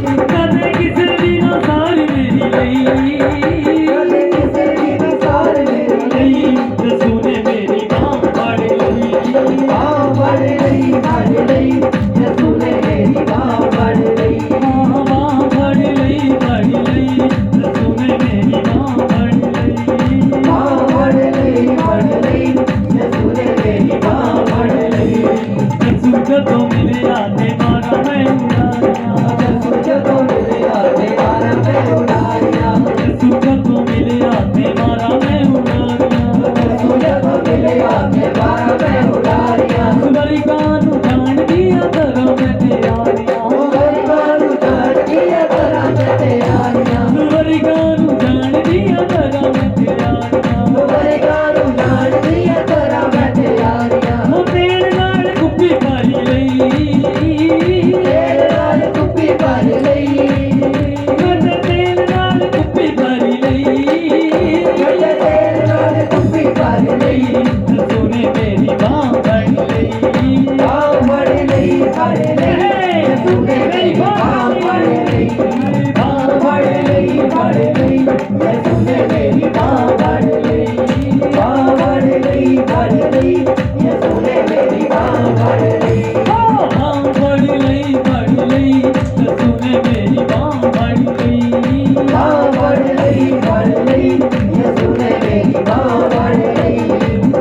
कदे किसे दी ना सारी मेरी लई, कदे किसे दी ना सारी मेरी लई, यसू ने मेरी बांह फड़ लई, बांह फड़ लई, फड़ लई, यसू ने मेरी बांह फड़ लई, बांह फड़ लई, फड़ लई, यसू ने मेरी बांह फड़ लई, बांह फड़ लई, फड़ लई, यसू ने मेरी बांह फड़ लई। यसू जदों मिले आते मारा मैं उड़ारियां, यसू जदों मिले आते मारा मैं उड़ारियां, यसू जदों मिले आते मारा मैं उड़ारियां, यसू जदों मिले आते मारा मैं उड़ारियां। सुवरिकां नूं जाण दिया करा मैं तैयारियां, सुवरिकां नूं जाण दिया करा मैं तैयारियां, सुवरिकां नूं जाण दिया करा मैं तैयारियां, सुवरिकां नूं जाण दिया करा मैं तैयारियां। ओ तेरे नाल कुप्पी पाई लई, तेरे नाल कुप्पी पाई लई, कदे तेरे नाल कुप्पी पाई लई, कदे तेरे नाल कुप्पी पाई लई, यसू ने मेरी बांह फड़ लई, बांह फड़ लई, फड़ लई, यसू ने मेरी बांह फड़ लई, बांह फड़ लई, फड़ लई, यसू ने मेरी बांह फड़ लई, बांह फड़ लई, फड़ लई, यसू ने मेरी बांह फड़ लई, बांह फड़ लई, फड़ लई, यसू ने मेरी बांह फड़ लई, बांह फड़ लई, फड़ लई, यसू ने मेरी बांह फड़ लई।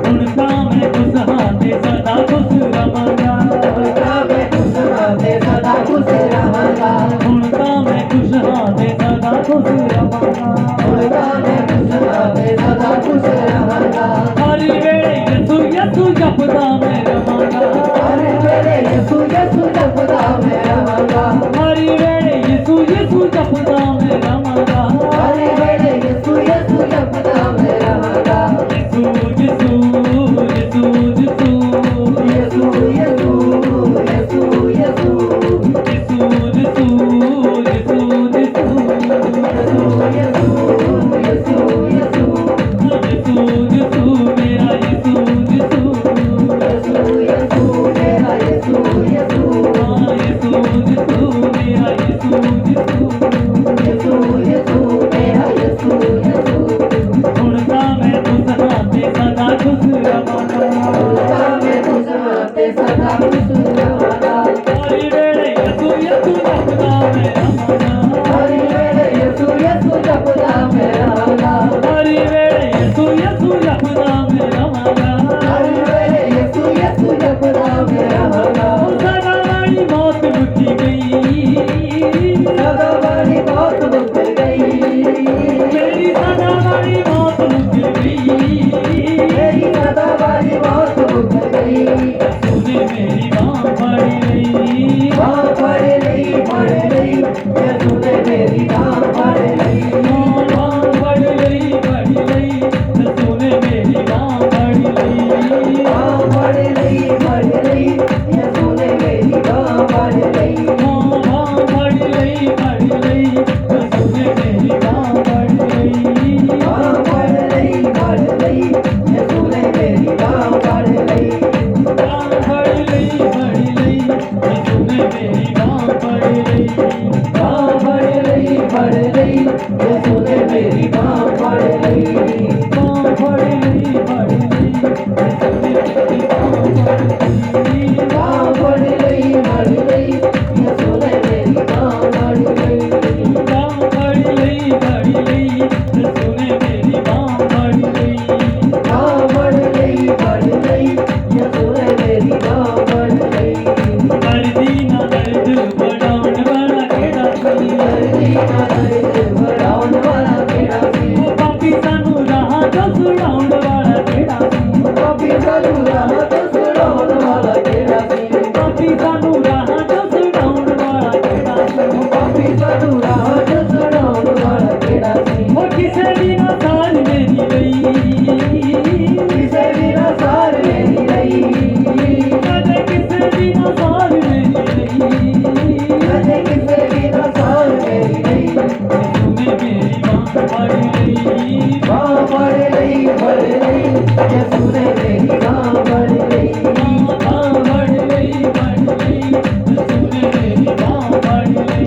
हुण तां मैं खुश हां ते सदा खुश रहांगा, हुण तां मैं खुश हां ते सदा खुश रहांगा, हुण तां मैं खुश हां ते सदा खुश रहांगा, हुण तां मैं खुश हां ते सदा खुश रहांगा। हर वेले यसू यसू जपदा मैं रहांगा, हर वेले यसू यसू जपदा मैं रहांगा, हर वेले यसू यसू जपदा मैं रहांगा, हर वेले यसू यसू जपदा मैं रहांगा। यसू यसू यसू यसू यसू यसू यसू यसू यसू यसू यसू मेरा यसू यसू, यसू यसू मेरा यसू यसू, हाँ यसू यसू मेरा यसू यसू, यसू यसू मेरा यसू यसू। हुण तां मैं खुश हां ते सदा खुश रहांगा, हुण तां मैं खुश हां ते सदा खुश रहांगा। हर वेले यसू यसू जपदा मैं रहांगा, हर वेले यसू यसू जपदा मैं रहांगा, हर वेले यसू यसू जपदा मैं रहांगा, हर वेले यसू यसू जपदा मैं रहांगा। सदा वाली मौत मुक्की गई, सदा वाली मौत मुक गई, मेरी सदा वाली मौत मुक गई, मेरी सदा वाली मौत मुक गई। यसू ने मेरी बांह फड़ लई, बांह फड़ लई, फड़ लई, यसू ने मेरी बांह फड़ लई, बांह फड़ लई, फड़ लई, यसू ने मेरी बांह फड़ लई, बांह फड़ लई, फड़ लई, यसू ने मेरी बांह फड़ लई, बांह फड़ लई, फड़ लई, यसू ने मेरी बांह फड़ लई, बांह फड़ लई, फड़ लई, यसू ने मेरी बांह फड़ लई, बांह फड़ लई, फड़ लई, यसू ने मेरी बांह फड़ लई, बांह फड़ लई, फड़ लई, यसू ने मेरी बांह फड़ लई, बांह फड़ लई, फड़ लई, यसू ने मेरी बांह फड़ लई, बांह फड़ लई, फड़ लई, यसू ने मेरी बांह फड़ लई, बांह फड़ लई, फड़ लई, यसू ने मेरी बांह फड़ लई, बांह फड़ लई, फड़ लई, यसू ने मेरी बांह फड़ लई। दर्दी ना दर्द बढ़ाउण वाला केड़ा सी, दर्दी ना दर्द बढ़ाउण वाला केड़ा सी, ओ पापी सानू राह तो छुड़ाउण वाला केड़ा सी, पापी सानू राह तो छुड़ाउण वाला केड़ा सी, पापी सानू राह तो छुड़ाउण वाला केड़ा सी, पापी सानू राह तो छुड़ाउण वाला केड़ा सी। ओ किसे भी ना सार मेरी लई, किसे भी ना सार मेरी लई, कदे किसे भी ना सार मेरी लई, कदे किसे भी ना सार मेरी लई। यसू ने मेरी बांह फड़ लई, बांह फड़ लई, फड़ लई, यसू ने मेरी बांह फड़ लई, बांह फड़ लई, फड़ लई, यसू ने मेरी बांह फड़ लई,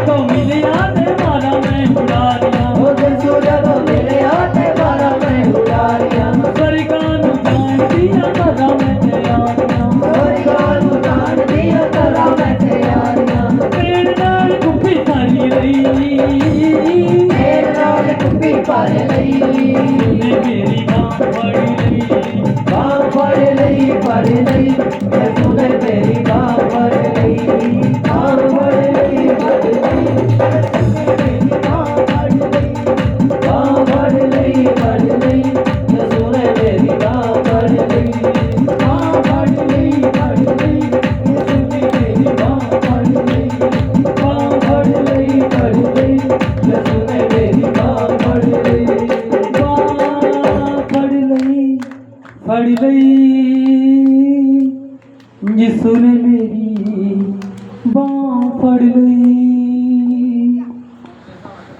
ਜਦੋਂ ਮਿਲਿਆ ਤੇ ਮਾਰਾ ਮੈਂ ਉਡਾਰੀਆਂ ਉਹ ਯਿਸੂ ਜਦੋਂ ਮਿਲਿਆ ਤੇ ਮਾਰਾ ਮੈਂ ਉਡਾਰੀਆਂ ਸਵਰਗਾਂ ਨੂੰ ਜਾਣਦੀਆਂ ਕਰਾਂ ਮੈਂ ਤਿਆਰੀਆਂ ਸਵਰਗਾਂ ਨੂੰ ਜਾਣਦੀਆਂ ਕਰਾਂ ਮੈਂ ਤਿਆਰੀਆਂ ਤੇਰੇ ਨਾਲ ਕੁੱਪੀ ਸਾਰੀ ਲਈ ਤੇਰੇ ਨਾਲ ਕੁੱਪੀ ਭਰ ਲਈ ਉਹਨੇ ਮੇਰੀ ਬਾਂਹ ਫੜ ਲਈ ਬਾਂਹ ਫੜ ਲਈ ਯਿਸੂ ਨੇ ਮੇਰੀ ਬਾਂਹ ਫੜ ਲਈ ਬਾਂਹ ਫੜ ਲਈ ਬਾਂਹ ਫੜ ਲਈ ਯਿਸੂ ਨੇ ਮੇਰੀ ਬਾਂਹ ਫੜ ਲਈ ਬਾਂਹ ਫੜ ਲਈ ਯਿਸੂ ਨੇ ਮੇਰੀ ਬਾਂਹ ਫੜ ਲਈ ਬਾਂਹ ਫੜ ਲਈ ਯਿਸੂ ਨੇ ਮੇਰੀ ਬਾਂਹ ਫੜ ਲਈ ਬਾਂਹ ਫੜ ਲਈ ਯਿਸੂ ਨੇ